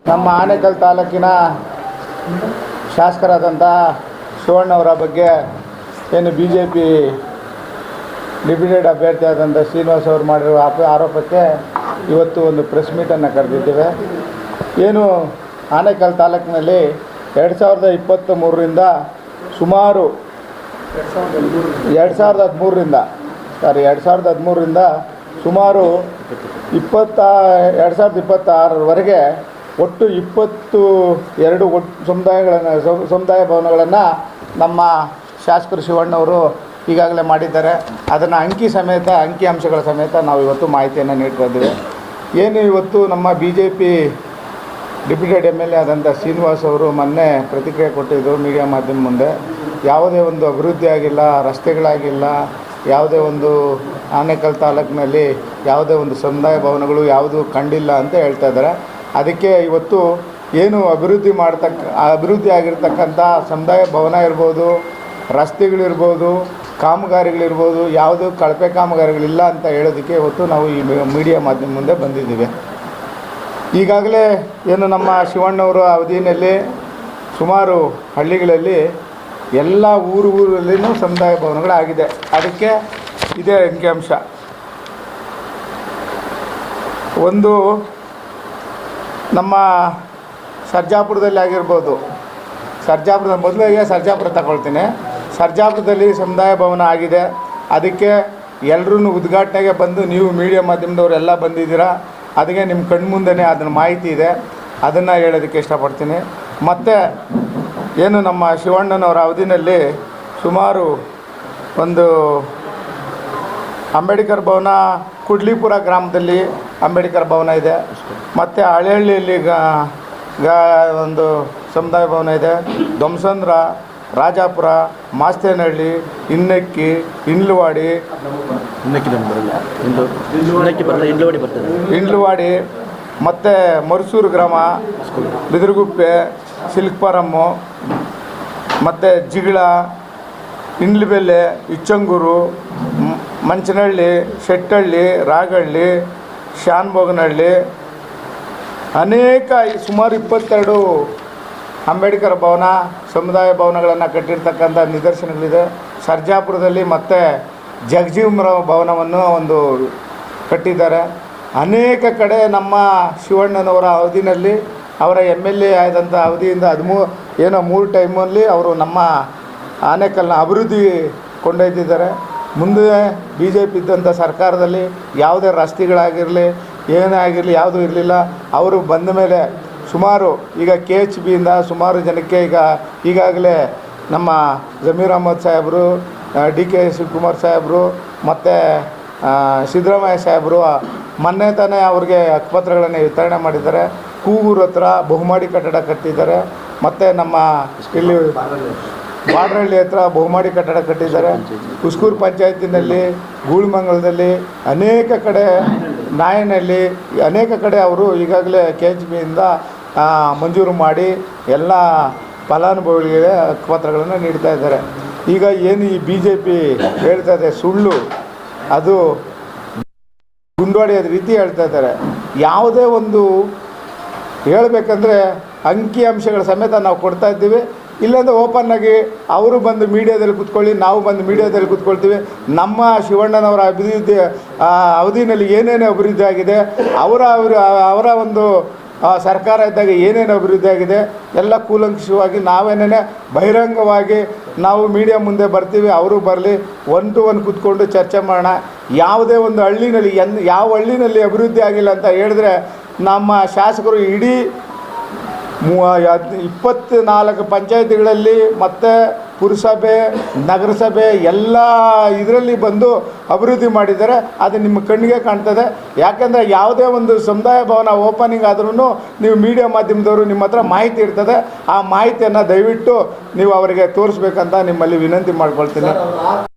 ನಮ್ಮ ಆನೇಕಲ್ ತಾಲೂಕಿನ ಶಾಸಕರಾದಂಥ ಶಿವಣ್ಣವರ ಬಗ್ಗೆ ಏನು BJP ಡಿಪ್ಯೂಟೆಡ್ ಅಭ್ಯರ್ಥಿ ಆದಂಥ ಶ್ರೀನಿವಾಸ್ ಅವರು ಮಾಡಿರುವ ಆರೋಪಕ್ಕೆ ಇವತ್ತು ಒಂದು ಪ್ರೆಸ್ ಮೀಟನ್ನು ಕರೆದಿದ್ದೇವೆ. ಏನು ಆನೇಕಲ್ ತಾಲೂಕಿನಲ್ಲಿ 2023ರಿಂದ ಸುಮಾರು 2013ರಿಂದ ಸುಮಾರು 2026ರವರೆಗೆ ಒಟ್ಟು 22 ಸಮುದಾಯ ಭವನಗಳನ್ನು ನಮ್ಮ ಶಾಸಕರು ಶಿವಣ್ಣವರು ಈಗಾಗಲೇ ಮಾಡಿದ್ದಾರೆ. ಅದನ್ನು ಅಂಕಿ ಅಂಶಗಳ ಸಮೇತ ನಾವು ಇವತ್ತು ಮಾಹಿತಿಯನ್ನು ನೀಡ್ತಾ ಇದ್ದೇವೆ. ಏನು ಇವತ್ತು ನಮ್ಮ BJP ಡಿಪ್ಯೂಟೆಡ್ MLA ಆದಂಥ ಶ್ರೀನಿವಾಸ್ ಅವರು ಮೊನ್ನೆ ಪ್ರತಿಕ್ರಿಯೆ ಕೊಟ್ಟಿದ್ದರು ಮೀಡಿಯಾ ಮಾಧ್ಯಮ ಮುಂದೆ. ಯಾವುದೇ ಒಂದು ಅಭಿವೃದ್ಧಿ ಆಗಿಲ್ಲ, ರಸ್ತೆಗಳಾಗಿಲ್ಲ, ಯಾವುದೇ ಒಂದು ಆನೇಕಲ್ ತಾಲೂಕಿನಲ್ಲಿ ಯಾವುದೇ ಒಂದು ಸಮುದಾಯ ಭವನಗಳು ಯಾವುದೂ ಕಂಡಿಲ್ಲ ಅಂತ ಹೇಳ್ತಾ ಇದ್ದಾರೆ. ಅದಕ್ಕೆ ಇವತ್ತು ಏನು ಅಭಿವೃದ್ಧಿ ಆಗಿರ್ತಕ್ಕಂಥ ಸಮುದಾಯ ಭವನ ಇರ್ಬೋದು, ರಸ್ತೆಗಳಿರ್ಬೋದು, ಕಾಮಗಾರಿಗಳಿರ್ಬೋದು, ಯಾವುದೂ ಕಳಪೆ ಕಾಮಗಾರಿಗಳಿಲ್ಲ ಅಂತ ಹೇಳೋದಕ್ಕೆ ಇವತ್ತು ನಾವು ಈ ಮೀಡಿಯಾ ಮಾಧ್ಯಮ ಮುಂದೆ ಬಂದಿದ್ದೀವಿ. ಈಗಾಗಲೇ ಏನು ನಮ್ಮ ಶಿವಣ್ಣವರ ಅವಧಿಯಲ್ಲಿ ಸುಮಾರು ಹಳ್ಳಿಗಳಲ್ಲಿ ಎಲ್ಲ ಊರಲ್ಲಿನೂ ಸಮುದಾಯ ಭವನಗಳಾಗಿದೆ. ಅದಕ್ಕೆ ಇದೇ ಅಂಕಿಅಂಶ. ಒಂದು ನಮ್ಮ ಸರ್ಜಾಪುರದಲ್ಲಿ ಆಗಿರ್ಬೋದು, ಮೊದಲಿಗೆ ಸರ್ಜಾಪುರ ತಗೊಳ್ತೀನಿ. ಸರ್ಜಾಪುರದಲ್ಲಿ ಸಮುದಾಯ ಭವನ ಆಗಿದೆ. ಅದಕ್ಕೆ ಎಲ್ಲರೂ ಉದ್ಘಾಟನೆಗೆ ಬಂದು ನೀವು ಮೀಡಿಯಾ ಮಾಧ್ಯಮದವರೆಲ್ಲ ಬಂದಿದ್ದೀರಾ. ಅದಕ್ಕೆ ನಿಮ್ಮ ಕಣ್ಮುಂದೆನೇ ಅದನ್ನ ಮಾಹಿತಿ ಇದೆ, ಅದನ್ನು ಹೇಳೋದಕ್ಕೆ ಇಷ್ಟಪಡ್ತೀನಿ. ಮತ್ತು ಏನು ನಮ್ಮ ಶಿವಣ್ಣನವರ ಅವಧಿನಲ್ಲಿ ಸುಮಾರು ಒಂದು ಅಂಬೇಡ್ಕರ್ ಭವನ ಕುಡ್ಲಿಪುರ ಗ್ರಾಮದಲ್ಲಿ ಅಂಬೇಡ್ಕರ್ ಭವನ ಇದೆ. ಮತ್ತು ಹಳೆಹಳ್ಳಿಯಲ್ಲಿ ಒಂದು ಸಮುದಾಯ ಭವನ ಇದೆ. ದೊಮ್ಸಂದ್ರ, ರಾಜಾಪುರ, ಮಾಸ್ತೇನಹಳ್ಳಿ, ಇನ್ನಕ್ಕಿ, ಇಂಡ್ಲವಾಡಿ ಮತ್ತು ಮರುಸೂರು ಗ್ರಾಮ, ಬಿದಿರುಗುಪ್ಪೆ, ಸಿಲ್ಕ್ಪರಮ್ಮು, ಮತ್ತು ಜಿಗಳ, ಇಂಡ್ಲಬೆಲೆ, ಇಚ್ಚಂಗೂರು, ಮಂಚನಹಳ್ಳಿ, ಶೆಟ್ಟಹಳ್ಳಿ, ರಾಗಹಳ್ಳಿ, ಶಾನ್ಭೋಗನಹಳ್ಳಿ, ಅನೇಕ ಸುಮಾರು 22 ಅಂಬೇಡ್ಕರ್ ಭವನ ಸಮುದಾಯ ಭವನಗಳನ್ನು ಕಟ್ಟಿರ್ತಕ್ಕಂಥ ನಿದರ್ಶನಗಳಿದೆ. ಸರ್ಜಾಪುರದಲ್ಲಿ ಮತ್ತು ಜಗಜೀವನರಾವ್ ಭವನವನ್ನು ಒಂದು ಕಟ್ಟಿದ್ದಾರೆ. ಅನೇಕ ಕಡೆ ನಮ್ಮ ಶಿವಣ್ಣನವರ ಅವಧಿನಲ್ಲಿ ಅವರ MLA ಆದಂಥ ಅವಧಿಯಿಂದ 3 ಟೈಮಲ್ಲಿ ಅವರು ನಮ್ಮ ಆನೇಕಲ್ನ ಅಭಿವೃದ್ಧಿ ಕೊಂಡೊಯ್ದಿದ್ದಾರೆ. ಮುಂದೆ BJP ಇದ್ದಂಥ ಸರ್ಕಾರದಲ್ಲಿ ಯಾವುದೇ ರಸ್ತೆಗಳಾಗಿರಲಿ ಏನೇ ಆಗಿರಲಿ ಯಾವುದೂ ಇರಲಿಲ್ಲ. ಅವರು ಬಂದ ಮೇಲೆ ಸುಮಾರು ಈಗ KHBಯಿಂದ ಸುಮಾರು ಜನಕ್ಕೆ ಈಗಾಗಲೇ ನಮ್ಮ ಜಮೀರ್ ಅಹಮದ್ ಸಾಹೇಬರು, DK ಶಿವಕುಮಾರ್ ಸಾಹೇಬರು ಮತ್ತು ಸಿದ್ದರಾಮಯ್ಯ ಸಾಹೇಬರು ಮೊನ್ನೆ ತಾನೇ ಅವ್ರಿಗೆ ಹಕ್ಕುಪತ್ರಗಳನ್ನು ವಿತರಣೆ ಮಾಡಿದ್ದಾರೆ. ಕೂಗೂರು ಹತ್ರ ಬಹುಮಾಡಿ ಕಟ್ಟಡ ಕಟ್ಟಿದ್ದಾರೆ. ಮತ್ತು ನಮ್ಮ ಇಲ್ಲಿ ಬಾಡ್ರಹಳ್ಳಿ ಹತ್ರ ಬಹುಮಾಡಿ ಕಟ್ಟಡ ಕಟ್ಟಿದ್ದಾರೆ. ಉಸ್ಕೂರು ಪಂಚಾಯತಿನಲ್ಲಿ, ಗೂಳುಮಂಗಲದಲ್ಲಿ, ಅನೇಕ ಕಡೆ, ನಾಯನಹಳ್ಳಿ, ಅನೇಕ ಕಡೆ ಅವರು ಈಗಾಗಲೇ KHBಯಿಂದ ಮಂಜೂರು ಮಾಡಿ ಎಲ್ಲ ಫಲಾನುಭವಿಗಳಿಗೆ ಹಕ್ಕುಪತ್ರಗಳನ್ನು ನೀಡ್ತಾ ಇದ್ದಾರೆ. ಈಗ ಏನು ಈ BJP ಹೇಳ್ತಾ ಇದೆ ಸುಳ್ಳು, ಅದು ಗುಂಡೊಡೆಯೋದ ರೀತಿ ಹೇಳ್ತಾ ಇದ್ದಾರೆ. ಯಾವುದೇ ಒಂದು ಹೇಳಬೇಕಂದ್ರೆ ಅಂಕಿಅಂಶಗಳ ಸಮೇತ ನಾವು ಕೊಡ್ತಾ ಇದ್ದೀವಿ. ಇಲ್ಲಾಂದರೆ ಓಪನ್ನಾಗಿ ಅವರು ಬಂದು ಮೀಡಿಯಾದಲ್ಲಿ ಕೂತ್ಕೊಳ್ಳಿ, ನಾವು ಬಂದು ಮೀಡಿಯಾದಲ್ಲಿ ಕೂತ್ಕೊಳ್ತೀವಿ. ನಮ್ಮ ಶಿವಣ್ಣನವರ ಅವಧಿನಲ್ಲಿ ಏನೇನು ಅಭಿವೃದ್ಧಿ ಆಗಿದೆ, ಅವರ ಒಂದು ಸರ್ಕಾರ ಇದ್ದಾಗ ಏನೇನು ಅಭಿವೃದ್ಧಿ ಆಗಿದೆ ಎಲ್ಲ ಕೂಲಂಕಷವಾಗಿ ನಾವೇನೇ ಬಹಿರಂಗವಾಗಿ ನಾವು ಮೀಡಿಯಾ ಮುಂದೆ ಬರ್ತೀವಿ. ಅವರು ಬರಲಿ, 1 to 1 ಕೂತ್ಕೊಂಡು ಚರ್ಚೆ ಮಾಡೋಣ. ಯಾವುದೇ ಒಂದು ಹಳ್ಳಿನಲ್ಲಿ ಯಾವ ಹಳ್ಳಿನಲ್ಲಿ ಅಭಿವೃದ್ಧಿ ಆಗಿಲ್ಲ ಅಂತ ಹೇಳಿದ್ರೆ ನಮ್ಮ ಶಾಸಕರು ಇಡೀ 24 ಪಂಚಾಯತಿಗಳಲ್ಲಿ ಮತ್ತು ಪುರಸಭೆ, ನಗರಸಭೆ ಎಲ್ಲ ಇದರಲ್ಲಿ ಬಂದು ಅಭಿವೃದ್ಧಿ ಮಾಡಿದ್ದಾರೆ. ಅದು ನಿಮ್ಮ ಕಣ್ಣಿಗೆ ಕಾಣ್ತದೆ. ಯಾಕೆಂದರೆ ಯಾವುದೇ ಒಂದು ಸಮುದಾಯ ಭವನ ಓಪನಿಂಗ್ ಆದ್ರೂ ನೀವು ಮೀಡಿಯಾ ಮಾಧ್ಯಮದವರು ನಿಮ್ಮ ಹತ್ರ ಮಾಹಿತಿ ಇರ್ತದೆ. ಆ ಮಾಹಿತಿಯನ್ನು ದಯವಿಟ್ಟು ನೀವು ಅವರಿಗೆ ತೋರಿಸ್ಬೇಕಂತ ನಿಮ್ಮಲ್ಲಿ ವಿನಂತಿ ಮಾಡ್ಕೊಳ್ತೀನಿ.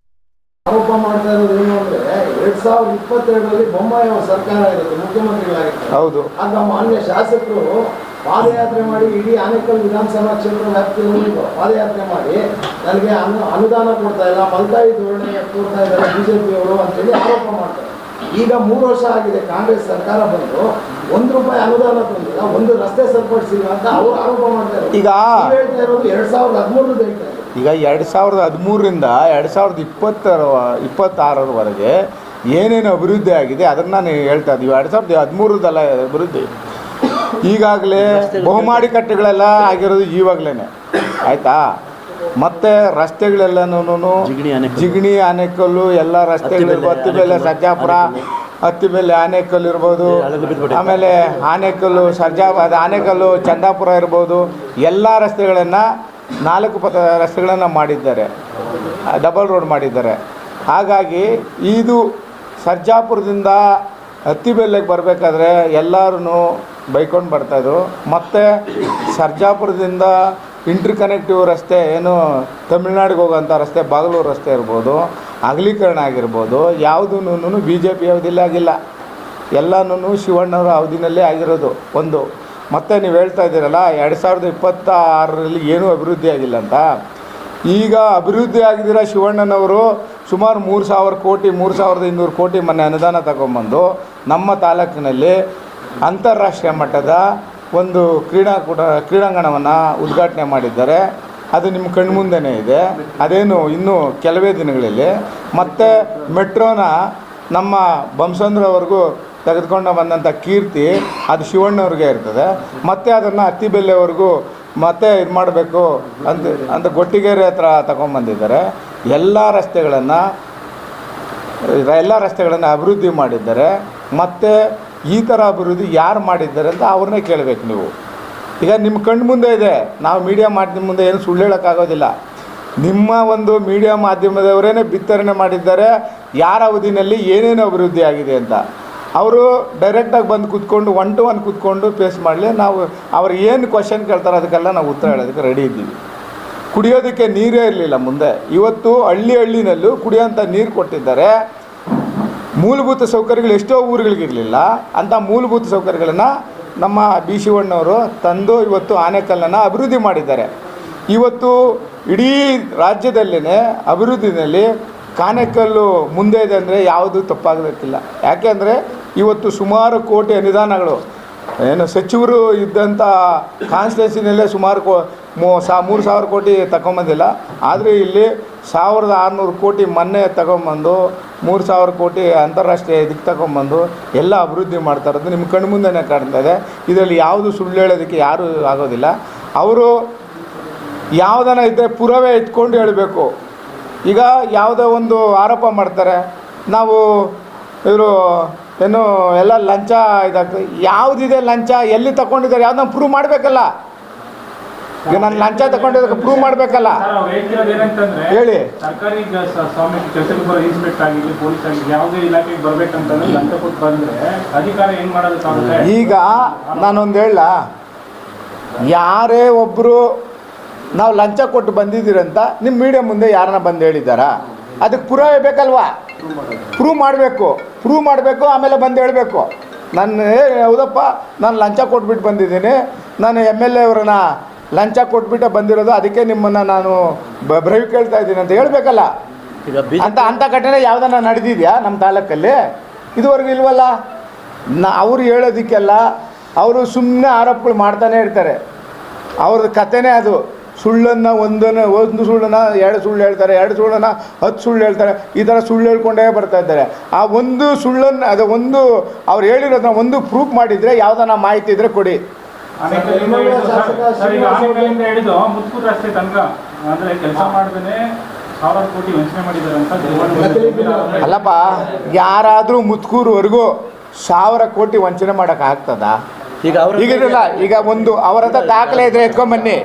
ಆರೋಪ ಮಾಡ್ತಾ ಇರೋದು ಏನು ಅಂದರೆ 2022ರಲ್ಲಿ ಬೊಮ್ಮಾಯಿ ಅವರ ಸರ್ಕಾರ ಇರುತ್ತೆ, ಮುಖ್ಯಮಂತ್ರಿಗಳಾಗಿರ್ತಾರೆ. ಹೌದು. ಆಗ ಮಾನ್ಯ ಶಾಸಕರು ಪಾದಯಾತ್ರೆ ಮಾಡಿ ಇಡೀ ಆನೇಕಲ್ ವಿಧಾನಸಭಾ ಕ್ಷೇತ್ರ ವ್ಯಾಪ್ತಿಯಲ್ಲಿ ಪಾದಯಾತ್ರೆ ಮಾಡಿ ನನಗೆ ಅನುದಾನ ಕೊಡ್ತಾ ಇಲ್ಲ, ಮಲ್ತಾಯಿ ಧೋರಣೆ ತೋರ್ತಾ ಇದ್ದಾರೆ BJP ಅವರು ಅಂತೇಳಿ ಆರೋಪ ಮಾಡ್ತಾರೆ. ಈಗ 3 ವರ್ಷ ಆಗಿದೆ ಕಾಂಗ್ರೆಸ್ ಸರ್ಕಾರ ಬಂದು, ₹1 ಅನುದಾನ ತಂದಿಲ್ಲ, ಒಂದು ರಸ್ತೆ ಸರಿಪಡಿಸಿಲ್ಲ ಅಂತ ಅವರು ಆರೋಪ ಮಾಡ್ತಾರೆ. ಈಗ ಹೇಳ್ತಾ ಇರೋದು 2013 ಹೇಳ್ತಾ ಇದ್ದಾರೆ. ಈಗ 2013ರಿಂದ 2026ರವರೆಗೆ ಏನೇನು ಅಭಿವೃದ್ಧಿ ಆಗಿದೆ ಅದನ್ನು ನಾನು ಹೇಳ್ತಾ ಇದ್ದೀವಿ. 2013ದಲ್ಲ ಅಭಿವೃದ್ಧಿ, ಈಗಾಗಲೇ ಬಹುಮಾಡಿ ಕಟ್ಟೆಗಳೆಲ್ಲ ಆಗಿರೋದು ಇವಾಗಲೇ ಆಯಿತಾ. ಮತ್ತು ರಸ್ತೆಗಳೆಲ್ಲನೂ ಜಿಗಣಿ ಆನೆಕಲ್ಲು ಎಲ್ಲ ರಸ್ತೆಗಳು, ಹತ್ತಿಬೆಲೆ ಸರ್ಜಾಪುರ, ಹತ್ತಿಬೆಲೆ ಆನೆಕಲ್ಲು ಇರ್ಬೋದು, ಆಮೇಲೆ ಆನೆಕಲ್ಲು ಆನೆಕಲ್ಲು ಚಂದಾಪುರ ಇರ್ಬೋದು, ಎಲ್ಲ ರಸ್ತೆಗಳನ್ನು 4 ರಸ್ತೆಗಳನ್ನು ಮಾಡಿದ್ದಾರೆ, ಡಬಲ್ ರೋಡ್ ಮಾಡಿದ್ದಾರೆ. ಹಾಗಾಗಿ ಇದು ಸರ್ಜಾಪುರದಿಂದ ಹತ್ತಿಬೆಲೆಗೆ ಬರಬೇಕಾದ್ರೆ ಎಲ್ಲರೂ ಬೈಕೊಂಡು ಬರ್ತಾಯಿದ್ರು. ಮತ್ತು ಸರ್ಜಾಪುರದಿಂದ ಇಂಟರ್ಕನೆಕ್ಟಿವ್ ರಸ್ತೆ ಏನು ತಮಿಳ್ನಾಡಿಗೆ ಹೋಗೋಂಥ ರಸ್ತೆ, ಬಾಗಲೂರು ರಸ್ತೆ ಇರ್ಬೋದು, ಅಗಲೀಕರಣ ಆಗಿರ್ಬೋದು, ಯಾವುದೂ BJP ಅವಧಿಯಲ್ಲಿ ಆಗಿಲ್ಲ, ಎಲ್ಲನೂ ಶಿವಣ್ಣವರ ಅವಧಿನಲ್ಲೇ ಆಗಿರೋದು ಒಂದು. ಮತ್ತು ನೀವು ಹೇಳ್ತಾ ಇದ್ದೀರಲ್ಲ 2026ರಲ್ಲಿ ಏನೂ ಅಭಿವೃದ್ಧಿ ಆಗಿಲ್ಲ ಅಂತ. ಈಗ ಅಭಿವೃದ್ಧಿ ಆಗಿದ್ದೀರ ಶಿವಣ್ಣನವರು ಸುಮಾರು 3,000 ಕೋಟಿ 3,200 ಕೋಟಿ ಮೊನ್ನೆ ಅನುದಾನ ತಗೊಂಬಂದು ನಮ್ಮ ತಾಲೂಕಿನಲ್ಲಿ ಅಂತಾರಾಷ್ಟ್ರೀಯ ಮಟ್ಟದ ಒಂದು ಕ್ರೀಡಾಂಗಣವನ್ನು ಉದ್ಘಾಟನೆ ಮಾಡಿದ್ದಾರೆ. ಅದು ನಿಮ್ಮ ಕಣ್ಮುಂದೆನೇ ಇದೆ, ಅದೇನು ಇನ್ನೂ ಕೆಲವೇ ದಿನಗಳಲ್ಲಿ. ಮತ್ತು ಮೆಟ್ರೋನ ನಮ್ಮ ಬೊಮ್ಮಸಂದ್ರವರೆಗೂ ತೆಗೆದುಕೊಂಡು ಬಂದಂಥ ಕೀರ್ತಿ ಅದು ಶಿವಣ್ಣವ್ರಿಗೆ ಇರ್ತದೆ. ಮತ್ತು ಅದನ್ನು ಹತ್ತಿಬೆಲೆವರೆಗೂ ಮತ್ತೆ ಇದು ಮಾಡಬೇಕು ಅಂತ ಗೊಟ್ಟಿಗೆರೆ ಹತ್ರ ತಗೊಂಬಂದಿದ್ದಾರೆ. ಎಲ್ಲ ರಸ್ತೆಗಳನ್ನು ಅಭಿವೃದ್ಧಿ ಮಾಡಿದ್ದಾರೆ. ಮತ್ತು ಈ ಥರ ಅಭಿವೃದ್ಧಿ ಯಾರು ಮಾಡಿದ್ದಾರೆ ಅಂತ ಅವ್ರನ್ನೇ ಕೇಳಬೇಕು ನೀವು. ಈಗ ನಿಮ್ಮ ಕಣ್ಣು ಮುಂದೆ ಇದೆ, ನಾವು ಮೀಡಿಯಾ ಮಾಧ್ಯಮ ಮುಂದೆ ಏನು ಸುಳ್ಳು ಹೇಳೋಕ್ಕಾಗೋದಿಲ್ಲ. ನಿಮ್ಮ ಒಂದು ಮೀಡಿಯಾ ಮಾಧ್ಯಮದವರೇ ಬಿತ್ತರಣೆ ಮಾಡಿದ್ದಾರೆ ಯಾರ ಅವಧಿನಲ್ಲಿ ಏನೇನು ಅಭಿವೃದ್ಧಿ ಆಗಿದೆ ಅಂತ. ಅವರು ಡೈರೆಕ್ಟಾಗಿ ಬಂದು ಕೂತ್ಕೊಂಡು 1 to 1 ಕೂತ್ಕೊಂಡು ಫೇಸ್ ಮಾಡಲಿ. ನಾವು ಅವ್ರಿಗೆ ಏನು ಕ್ವಶನ್ ಕೇಳ್ತಾರೆ ಅದಕ್ಕೆಲ್ಲ ನಾವು ಉತ್ತರ ಹೇಳೋದಕ್ಕೆ ರೆಡಿ ಇದ್ದೀವಿ. ಕುಡಿಯೋದಕ್ಕೆ ನೀರೇ ಇರಲಿಲ್ಲ ಮುಂದೆ, ಇವತ್ತು ಹಳ್ಳಿನಲ್ಲೂ ಕುಡಿಯೋಂಥ ನೀರು ಕೊಟ್ಟಿದ್ದಾರೆ. ಮೂಲಭೂತ ಸೌಕರ್ಯಗಳು ಎಷ್ಟೋ ಊರುಗಳಿಗಿರಲಿಲ್ಲ, ಅಂಥ ಮೂಲಭೂತ ಸೌಕರ್ಯಗಳನ್ನು ನಮ್ಮ ಶಿವಣ್ಣವರು ತಂದು ಇವತ್ತು ಆನೆಕಲ್ಲನ್ನು ಅಭಿವೃದ್ಧಿ ಮಾಡಿದ್ದಾರೆ. ಇವತ್ತು ಇಡೀ ರಾಜ್ಯದಲ್ಲೇ ಅಭಿವೃದ್ಧಿನಲ್ಲಿ ಆನೆಕಲ್ಲು ಮುಂದೆ ಇದೆ ಅಂದರೆ ಯಾವುದೂ ತಪ್ಪಾಗಬೇಕಿಲ್ಲ. ಯಾಕೆಂದರೆ ಇವತ್ತು ಸುಮಾರು ಕೋಟಿ ಅನುದಾನಗಳು ಏನು ಸಚಿವರು ಇದ್ದಂಥ ಕಾನ್ಸ್ಟಿಟ್ಯೂನ್ಸಿನಲ್ಲೇ ಸುಮಾರು 3,000 ಕೋಟಿ ತಗೊಂಬಂದಿಲ್ಲ. ಆದರೆ ಇಲ್ಲಿ 1,600 ಕೋಟಿ ಮೊನ್ನೆ ತಗೊಂಬಂದು 3,000 ಕೋಟಿ ಅಂತಾರಾಷ್ಟ್ರೀಯ ಇದಕ್ಕೆ ತಗೊಂಬಂದು ಎಲ್ಲ ಅಭಿವೃದ್ಧಿ ಮಾಡ್ತಾ ಇರೋದು ನಿಮ್ಮ ಕಣ್ಣು ಮುಂದೆನೇ ಕಾಣ್ತಾ ಇದೆ. ಇದರಲ್ಲಿ ಯಾವುದು ಸುಳ್ಳು ಹೇಳೋದಕ್ಕೆ ಯಾರೂ ಆಗೋದಿಲ್ಲ. ಅವರು ಯಾವುದನ್ನ ಇದ್ದರೆ ಪುರಾವೆ ಇಟ್ಕೊಂಡು ಹೇಳಬೇಕು. ಈಗ ಯಾವುದೋ ಒಂದು ಆರೋಪ ಮಾಡ್ತಾರೆ, ನಾವು ಇವರು ಏನು ಎಲ್ಲ ಲಂಚ ಇದಾಗ್ತದೆ. ಯಾವುದಿದೆ ಲಂಚ, ಎಲ್ಲಿ ತಗೊಂಡಿದ್ದಾರೆ, ಯಾವ್ದು ನಾವು ಪ್ರೂವ್ ಮಾಡಬೇಕಲ್ಲ. ಈಗ ನಾನು ಲಂಚ ತಗೊಂಡಿದ್ದಕ್ಕೆ ಪ್ರೂವ್ ಮಾಡಬೇಕಲ್ಲ. ಹೇಳಿ, ಸರ್ಕಾರಿ ಸ್ವಾಮ್ಯಕ್ಕೆ ಕೆಲಸಕ್ಕೆ ಬರೋ ಇನ್ಸ್ಪೆಕ್ಟರ್ ಆಗಿರಲಿ, ಪೊಲೀಸ್ ಆಗಿರಲಿ, ಯಾವುದೇ ಇಲಾಖೆಗೆ ಬರ್ಬೇಕಂತಂದ್ರೆ ಲಂಚ ಕೊಟ್ಟು ಬಂದರೆ ಅಧಿಕಾರ ಏನು ಮಾಡೋದಕ್ಕಾಗುತ್ತೆ? ಈಗ ನಾನೊಂದು ಹೇಳ, ಯಾರೇ ಒಬ್ಬರು ನಾವು ಲಂಚ ಕೊಟ್ಟು ಬಂದಿದ್ದೀರಂತ ನಿಮ್ಮ ಮೀಡಿಯಾ ಮುಂದೆ ಯಾರನ್ನ ಬಂದು ಹೇಳಿದ್ದಾರಾ? ಅದಕ್ಕೆ ಪುರಾವೆ ಬೇಕಲ್ವಾ? ಪ್ರೂವ್ ಮಾಡಬೇಕು, ಆಮೇಲೆ ಬಂದು ಹೇಳಬೇಕು. ನಾನು ಹೌದಪ್ಪ ನಾನು ಲಂಚ ಕೊಟ್ಬಿಟ್ಟು ಬಂದಿದ್ದೀನಿ, ನಾನು MLA ಅವರನ್ನ ಲಂಚ ಕೊಟ್ಬಿಟ್ಟು ಬಂದಿರೋದು, ಅದಕ್ಕೆ ನಿಮ್ಮನ್ನು ನಾನು ಬ್ರೈವ್ ಕೇಳ್ತಾ ಇದ್ದೀನಿ ಅಂತ ಹೇಳಬೇಕಲ್ಲ. ಅಂಥ ಘಟನೆ ಯಾವುದನ್ನ ನಡೆದಿದೆಯಾ ನಮ್ಮ ತಾಲೂಕಲ್ಲಿ? ಇದುವರೆಗೂ ಇಲ್ವಲ್ಲ. ಅವ್ರು ಹೇಳೋದಕ್ಕೆಲ್ಲ ಅವರು ಸುಮ್ಮನೆ ಆರೋಪಗಳು ಮಾಡ್ತಾನೆ ಇರ್ತಾರೆ. ಅವ್ರದ್ದು ಕಥೆನೇ ಅದು. ಸುಳ್ಳನ್ನು ಒಂದು ಸುಳ್ಳನ್ನು 2 ಸುಳ್ಳು ಹೇಳ್ತಾರೆ, 2 ಸುಳ್ಳನ್ನು 10 ಸುಳ್ಳು ಹೇಳ್ತಾರೆ. ಈ ಥರ ಸುಳ್ಳು ಹೇಳ್ಕೊಂಡೇ ಬರ್ತಾ ಇದ್ದಾರೆ. ಆ ಒಂದು ಸುಳ್ಳನ್ನು ಅದು ಒಂದು ಅವ್ರು ಹೇಳಿರೋದನ್ನ ಒಂದು ಪ್ರೂಫ್ ಮಾಡಿದರೆ ಯಾವುದನ್ನ ಮಾಹಿತಿ ಇದ್ದರೆ ಕೊಡಿ. ಆನೆಕಲ್ಲಿಂದ ಹಿಡಿದು ಮುತ್ಕೂರು ರಸ್ತೆ ತನಕ ಅಂದರೆ ಕೆಲಸ ಮಾಡಿದ್ರೆ 1,000 ಕೋಟಿ ವಂಚನೆ ಮಾಡಿದ್ದಾರೆ ಅಂತ. ಅಲ್ಲಪ್ಪ, ಯಾರಾದರೂ ಮುತ್ಕೂರುವರೆಗೂ 1,000 ಕೋಟಿ ವಂಚನೆ ಮಾಡೋಕ್ಕಾಗ್ತದಾ? ಈಗಿರಲ್ಲ. ಈಗ ಒಂದು ಅವರ ಹತ್ರ ದಾಖಲೆ ಇದ್ರೆ ಎತ್ಕೊಂಬನ್ನಿ.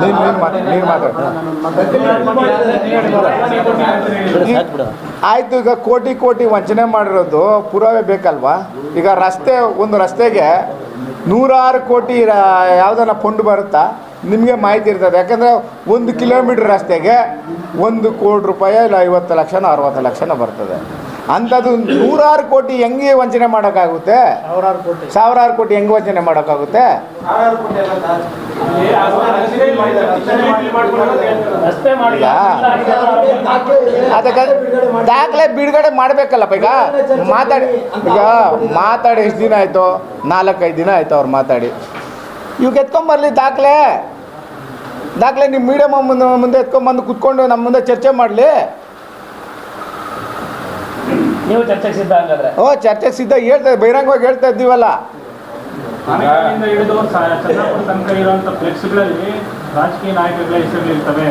ನೀನು ಮಾತಾಡ ಆಯಿತು. ಈಗ ಕೋಟಿ ವಂಚನೆ ಮಾಡಿರೋದು ಪುರಾವೆ ಬೇಕಲ್ವಾ? ಈಗ ಒಂದು ರಸ್ತೆಗೆ 106 ಕೋಟಿ ಯಾವುದನ್ನ ಫಂಡ್ ಬರುತ್ತಾ ನಿಮಗೆ ಮಾಹಿತಿ ಇರ್ತದೆ. ಯಾಕಂದರೆ 1 ಕಿಲೋಮೀಟ್ರ್ ರಸ್ತೆಗೆ 1 ಕೋಟಿ ರೂಪಾಯಿ ಇಲ್ಲ 50 ಲಕ್ಷನೋ 60 ಲಕ್ಷನೋ ಬರ್ತದೆ. ಅಂಥದ್ದು 100 ಕೋಟಿ ಹೆಂಗೆ ವಂಚನೆ ಮಾಡೋಕ್ಕಾಗುತ್ತೆ? ಸಾವಿರಾರು ಕೋಟಿ ಹೆಂಗೆ ವಂಚನೆ ಮಾಡೋಕ್ಕಾಗುತ್ತೆ? ಅದಕ್ಕೆ ದಾಖಲೆ ಬಿಡುಗಡೆ ಮಾಡಬೇಕಲ್ಲಪ್ಪ. ಈಗ ಮಾತಾಡಿ ಎಷ್ಟು ದಿನ ಆಯಿತು? 4-5 ದಿನ ಆಯಿತು ಅವ್ರು ಮಾತಾಡಿ. ಇವಾಗ ಎತ್ಕೊಂಬರ್ಲಿ ದಾಖಲೆ ನಿಮ್ಮ ಮೀಡಿಯಮ್ ಮುಂದೆ ಎತ್ಕೊಂಬಂದು ಕುತ್ಕೊಂಡು ನಮ್ಮ ಮುಂದೆ ಚರ್ಚೆ ಮಾಡಲಿ. ನೀವು ಚರ್ಚೆಗೆ ಸಿದ್ಧ ಹಂಗಾದ್ರೆ? ಚರ್ಚೆಗೆ ಸಿದ್ಧ ಬಹಿರಂಗವಾಗಿ ಹೇಳ್ತಾ ಇದ್ದೀವಲ್ಲ. ಆನೆಕಲ್ಲಿಂದ ಹಿಡಿದು ಚಂದ್ರಪುರ ತನಕ ಇರುವಂಥ ಫ್ಲೆಕ್ಸ್ಗಳಲ್ಲಿ ರಾಜಕೀಯ ನಾಯಕರುಗಳ ಹೆಸರುಗಳಿರ್ತವೆ.